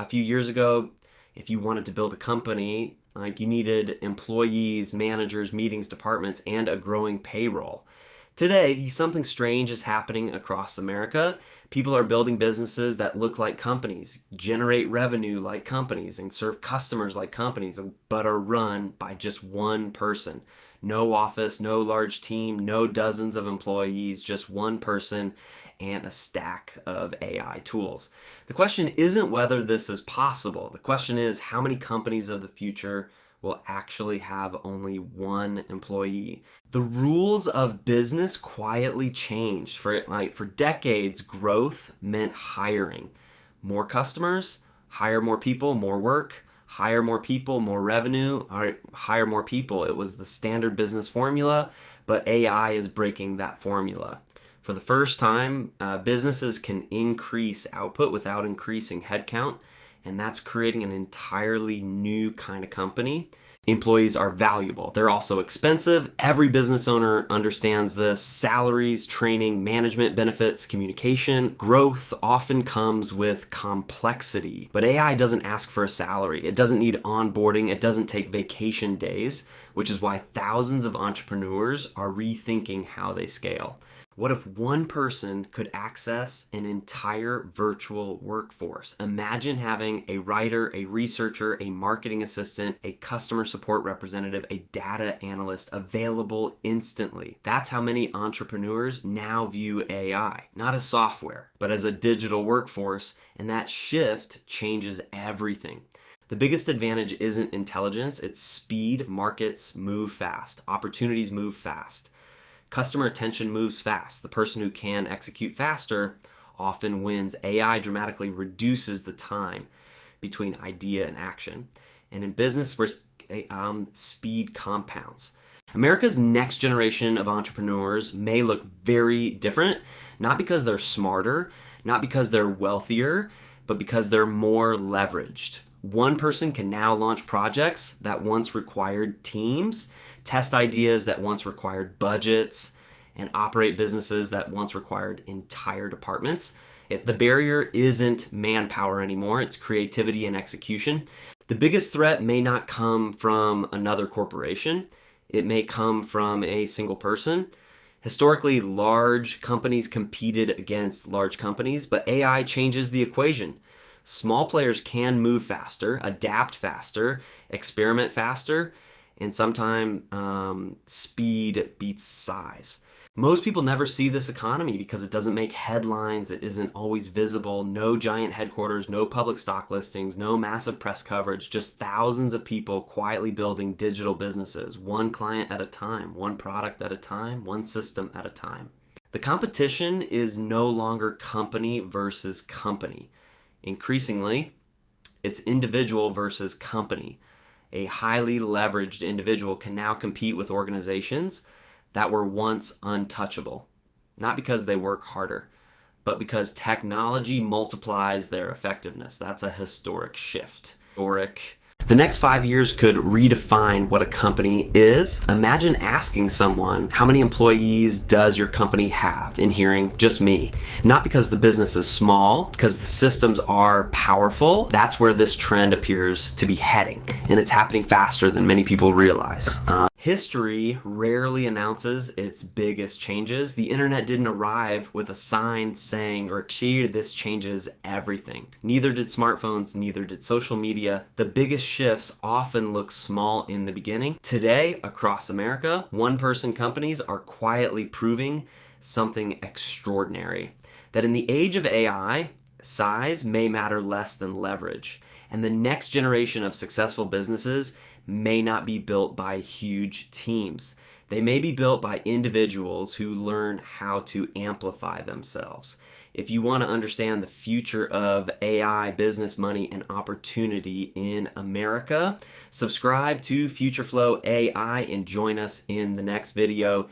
A few years ago, if you wanted to build a company, you needed employees, managers, meetings, departments, and a growing payroll. Today, something strange is happening across America. People are building businesses that look like companies, generate revenue like companies, and serve customers like companies, but are run by just one person. No office, no large team, no dozens of employees, just one person and a stack of AI tools. The question isn't whether this is possible. The question is how many companies of the future will actually have only one employee. The rules of business quietly changed. For decades, growth meant hiring. More customers, hire more people, more work, hire more people, more revenue, hire more people. It was the standard business formula, but AI is breaking that formula. For the first time, businesses can increase output without increasing headcount, and that's creating an entirely new kind of company. Employees are valuable. They're also expensive. Every business owner understands this. Salaries, training, management, benefits, communication. Growth often comes with complexity. But AI doesn't ask for a salary. It doesn't need onboarding. It doesn't take vacation days, which is why thousands of entrepreneurs are rethinking how they scale. What if one person could access an entire virtual workforce? Imagine having a writer, a researcher, a marketing assistant, a customer support representative, a data analyst available instantly. That's how many entrepreneurs now view AI, not as software, but as a digital workforce, and that shift changes everything. The biggest advantage isn't intelligence, it's speed. Markets move fast. Opportunities move fast. Customer attention moves fast. The person who can execute faster often wins. AI dramatically reduces the time between idea and action. And in business, where speed compounds. America's next generation of entrepreneurs may look very different, not because they're smarter, not because they're wealthier, but because they're more leveraged. One person can now launch projects that once required teams, test ideas that once required budgets, and operate businesses that once required entire departments. The barrier isn't manpower anymore, it's creativity and execution. The biggest threat may not come from another corporation, it may come from a single person. Historically, large companies competed against large companies, but AI changes the equation. Small players can move faster, adapt faster, experiment faster, and sometimes speed beats size. Most people never see this economy because it doesn't make headlines, it isn't always visible, no giant headquarters, no public stock listings, no massive press coverage, just thousands of people quietly building digital businesses, one client at a time, one product at a time, one system at a time. The competition is no longer company versus company. Increasingly, it's individual versus company. A highly leveraged individual can now compete with organizations that were once untouchable, not because they work harder, but because technology multiplies their effectiveness. That's a historic shift. The next 5 years could redefine what a company is. Imagine asking someone, how many employees does your company have? And hearing just me. Not because the business is small, because the systems are powerful. That's where this trend appears to be heading. And it's happening faster than many people realize. History rarely announces its biggest changes. The internet didn't arrive with a sign saying, or "Gee, this changes everything." Neither did smartphones, neither did social media. The biggest shifts often look small in the beginning. Today, across America, one-person companies are quietly proving something extraordinary. That in the age of AI, size may matter less than leverage. And the next generation of successful businesses may not be built by huge teams. They may be built by individuals who learn how to amplify themselves. If you want to understand the future of AI, business, money, and opportunity in America, subscribe to Future Flow AI and join us in the next video.